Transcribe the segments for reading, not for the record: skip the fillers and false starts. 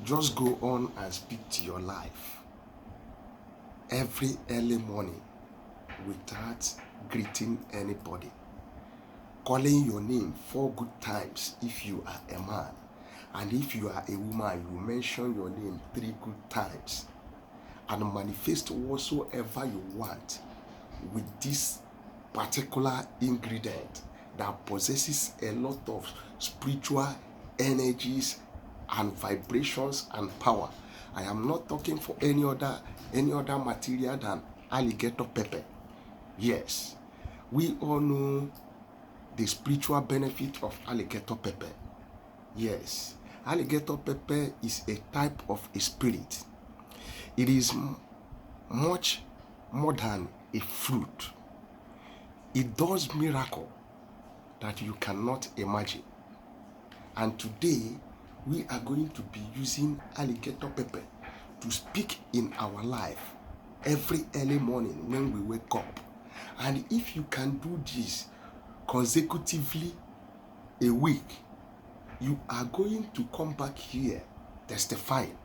Just go on and speak to your life every early morning without greeting anybody. Calling your name 4 good times if you are a man. And if you are a woman, you mention your name 3 good times. And manifest whatsoever you want with this particular ingredient that possesses a lot of spiritual energies and vibrations and power. I am not talking for any other material than alligator pepper. Yes, we all know the spiritual benefit of alligator pepper. Yes, alligator pepper is a type of a spirit. It is much more than a fruit. It does miracle that you cannot imagine. And today we are going to be using alligator pepper to speak in our life every early morning when we wake up. And if you can do this consecutively a week, you are going to come back here testifying.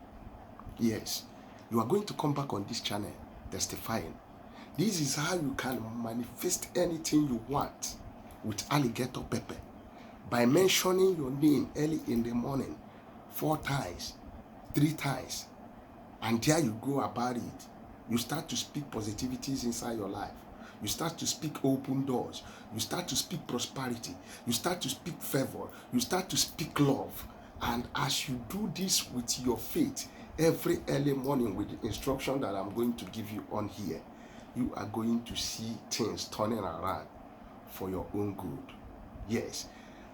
Yes, you are going to come back on this channel testifying. This is how you can manifest anything you want with alligator pepper, by mentioning your name early in the morning 4 times, 3 times, and there you go about it. You start to speak positivities inside your life. You start to speak open doors. You start to speak prosperity. You start to speak favor. You start to speak love. And as you do this with your faith every early morning with the instruction that I'm going to give you on here, you are going to see things turning around for your own good. Yes.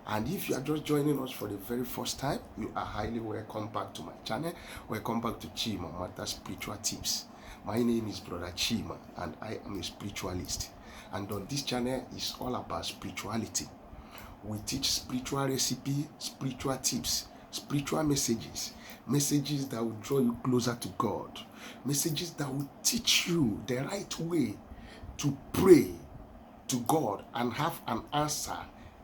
And if you are just joining us for the very first time, you are highly welcome back to my channel. Welcome back to Chima Matter Spiritual Tips. My name is Brother Chima and I am a spiritualist. And on this channel is all about spirituality. We teach spiritual recipe, spiritual tips, spiritual messages that will draw you closer to God, messages that will teach you the right way to pray to God and have an answer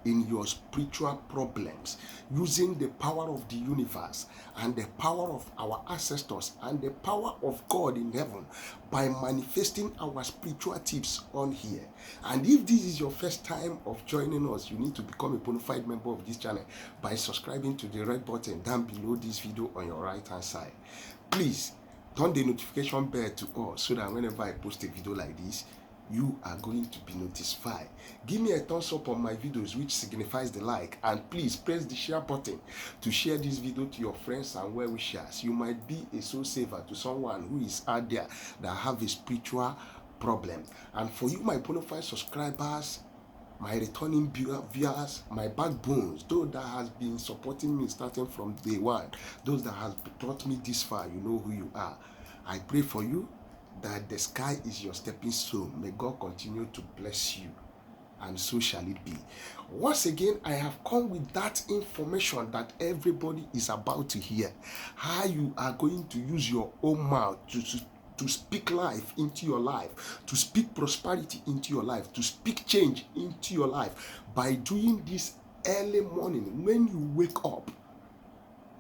in your spiritual problems, using the power of the universe and the power of our ancestors and the power of God in heaven, by manifesting our spiritual tips on here. And if this is your first time of joining us, you need to become a bona fide member of this channel by subscribing to the red button down below this video on your right hand side. Please turn the notification bell to all so that whenever I post a video like this, you are going to be notified. Give me a thumbs up on my videos, which signifies the like, and please press the share button to share this video to your friends and well wishers. You might be a soul saver to someone who is out there that have a spiritual problem. And for you, my bona fide subscribers, my returning viewers, my backbones, those that has been supporting me starting from day one, those that has brought me this far, you know who you are. I pray for you that the sky is your stepping stone. May God continue to bless you, and so shall it be. Once again, I have come with that information that everybody is about to hear. How you are going to use your own mouth to speak life into your life, to speak prosperity into your life, to speak change into your life by doing this early morning when you wake up.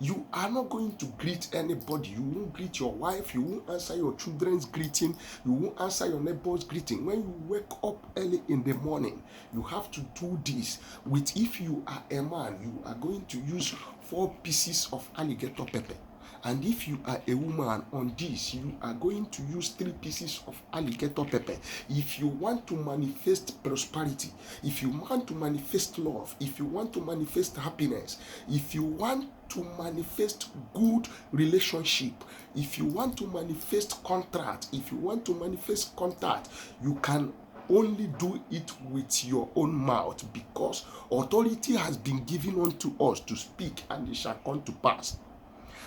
You are not going to greet anybody. You won't greet your wife. You won't answer your children's greeting. You won't answer your neighbor's greeting. When you wake up early in the morning, you have to do this with, if you are a man, you are going to use 4 pieces of alligator pepper. And if you are a woman, on this, you are going to use 3 pieces of alligator pepper. If you want to manifest prosperity, if you want to manifest love, if you want to manifest happiness, if you want to manifest good relationship, if you want to manifest contract, if you want to manifest contact, you can only do it with your own mouth, because authority has been given unto us to speak, and it shall come to pass.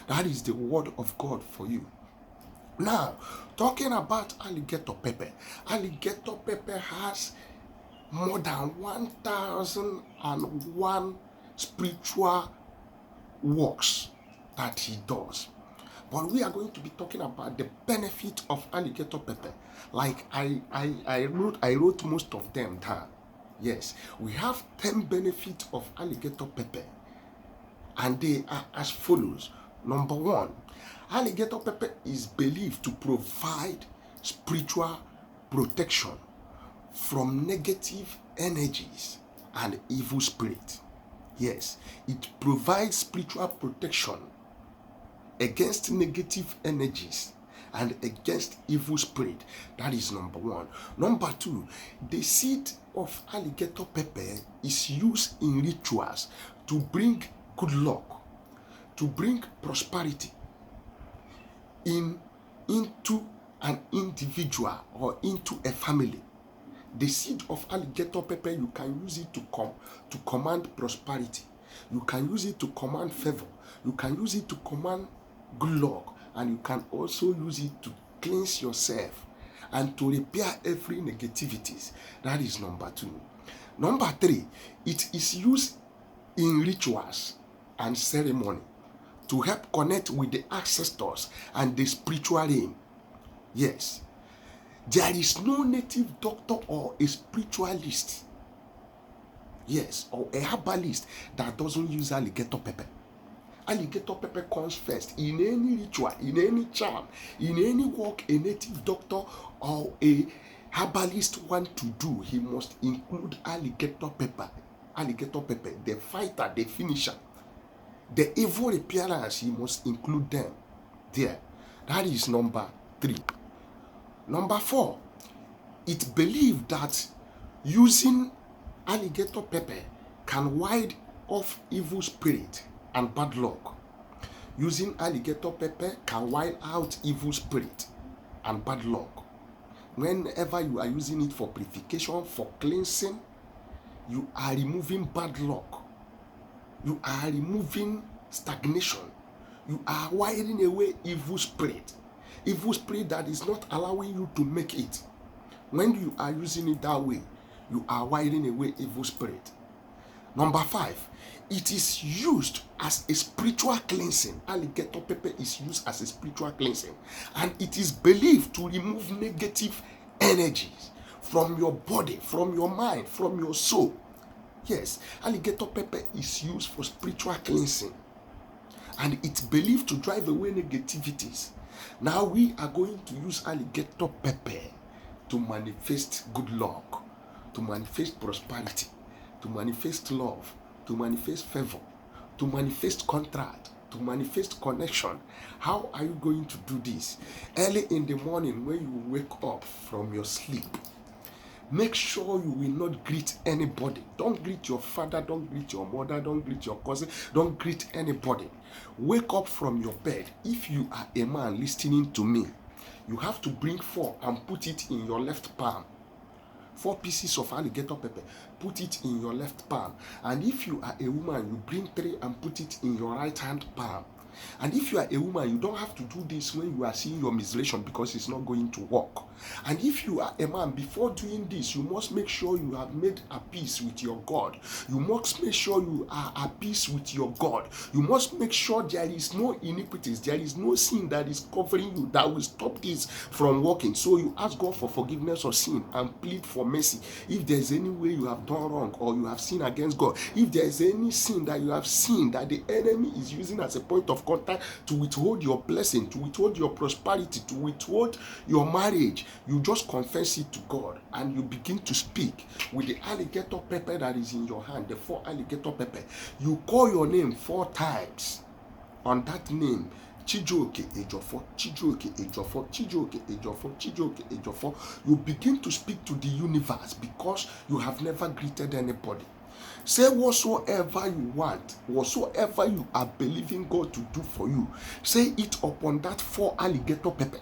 That is the word of God for you. Now, talking about alligator pepper. Alligator pepper has more than 1001 spiritual works that he does. But we are going to be talking about the benefit of alligator pepper. Like I wrote most of them down. Yes, we have 10 benefits of alligator pepper, and they are as follows. Number one, alligator pepper is believed to provide spiritual protection from negative energies and evil spirit. Yes, it provides spiritual protection against negative energies and against evil spirit. That is number one. Number two, the seed of alligator pepper is used in rituals to bring good luck, to bring prosperity into an individual or into a family. The seed of alligator pepper, you can use it to command prosperity. You can use it to command favor. You can use it to command good luck, and you can also use it to cleanse yourself and to repair every negativities. That is number two. Number three, it is used in rituals and ceremony to help connect with the ancestors and the spiritual realm. Yes, there is no native doctor or a spiritualist, yes, or a herbalist that doesn't use alligator pepper. Alligator pepper comes first in any ritual, in any charm, in any work a native doctor or a herbalist want to do. He must include alligator pepper. Alligator pepper, the fighter, the finisher, the evil appearance, he must include them there. That is number three. Number four, it believed that using alligator pepper can ward off evil spirit and bad luck. Using alligator pepper can wipe out evil spirit and bad luck. Whenever you are using it for purification, for cleansing, you are removing bad luck. You are removing stagnation. You are wiring away evil spirit. Evil spirit that is not allowing you to make it. When you are using it that way, you are wiring away evil spirit. Number five, it is used as a spiritual cleansing. Alligator pepper is used as a spiritual cleansing, and it is believed to remove negative energies from your body, from your mind, from your soul. Yes, alligator pepper is used for spiritual cleansing, and it's believed to drive away negativities. Now we are going to use alligator pepper to manifest good luck, to manifest prosperity, to manifest love, to manifest favor, to manifest contract, to manifest connection. How are you going to do this? Early in the morning when you wake up from your sleep, make sure you will not greet anybody. Don't greet your father, don't greet your mother, don't greet your cousin, don't greet anybody. Wake up from your bed. If you are a man listening to me, you have to bring 4 and put it in your left palm. 4 pieces of alligator pepper, put it in your left palm. And if you are a woman, you bring 3 and put it in your right hand palm. And if you are a woman, you don't have to do this when you are seeing your menstruation, because it's not going to work. And if you are a man, before doing this, you must make sure you have made a peace with your God. You must make sure you are at peace with your God. You must make sure there is no iniquities, there is no sin that is covering you that will stop this from working. So you ask God for forgiveness of sin and plead for mercy. If there is any way you have done wrong or you have sinned against God, if there is any sin that you have seen that the enemy is using as a point of contact to withhold your blessing, to withhold your prosperity, to withhold your marriage, you just confess it to God and you begin to speak with the alligator pepper that is in your hand, the 4 alligator pepper. You call your name 4 times. On that name, Chijoke Ejofo, Chijoke Ejofo, Chijoke Ejofo, Chijoke Ejofo. You begin to speak to the universe because you have never greeted anybody. Say whatsoever you want, whatsoever you are believing God to do for you, say it upon that 4 alligator pepper.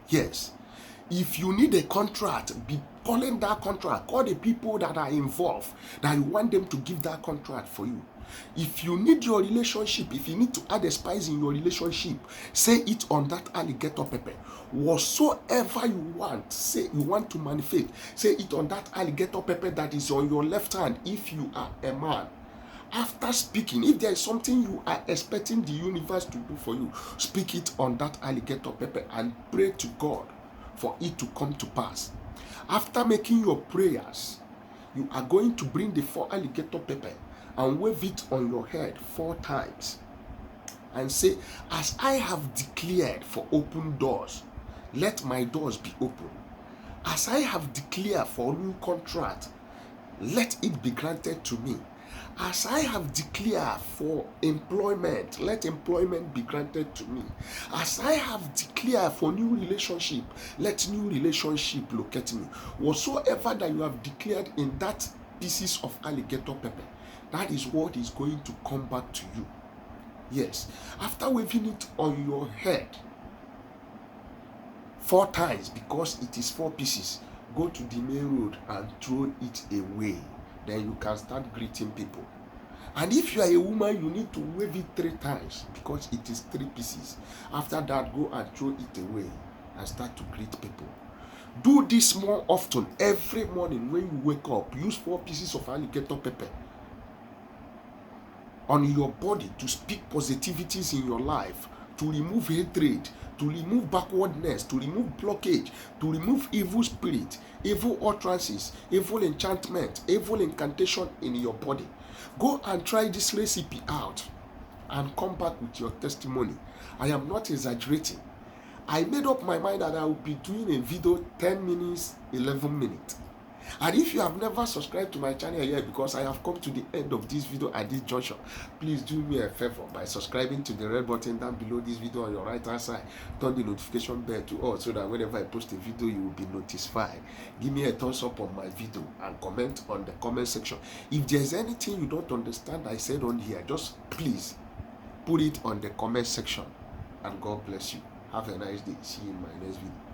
Yes. If you need a contract, be calling that contract. Call the people that are involved, that you want them to give that contract for you. If you need your relationship, if you need to add a spice in your relationship, say it on that alligator pepper. Whatsoever you want, say you want to manifest, say it on that alligator pepper that is on your left hand if you are a man. After speaking, if there is something you are expecting the universe to do for you, speak it on that alligator pepper and pray to God for it to come to pass. After making your prayers, you are going to bring the 4 alligator pepper and wave it on your head 4 times. and say, as I have declared for open doors, let my doors be open. As I have declared for a new contract, let it be granted to me. As I have declared for employment, let employment be granted to me. As I have declared for new relationship, let new relationship locate me. Whatsoever that you have declared in that pieces of alligator pepper, that is what is going to come back to you. Yes, after waving it on your head 4 times, because it is 4 pieces, go to the main road and throw it away. Then you can start greeting people. And if you are a woman, you need to wave it 3 times, because it is 3 pieces. After that, go and throw it away and start to greet people. Do this more often. Every morning when you wake up, use 4 pieces of alligator pepper on your body to speak positivities in your life, to remove hatred, to remove backwardness, to remove blockage, to remove evil spirit, evil utterances, evil enchantment, evil incantation in your body. Go and try this recipe out and come back with your testimony. I am not exaggerating. I made up my mind that I will be doing a video 10 minutes, 11 minutes. And if you have never subscribed to my channel yet, because I have come to the end of this video at this junction, please do me a favor by subscribing to the red button down below this video on your right hand side. Turn the notification bell to all, so that whenever I post a video, you will be notified. Give me a thumbs up on my video and comment on the comment section. If there's anything you don't understand I said on here, just please put it on the comment section. And God bless you. Have a nice day. See you in my next video.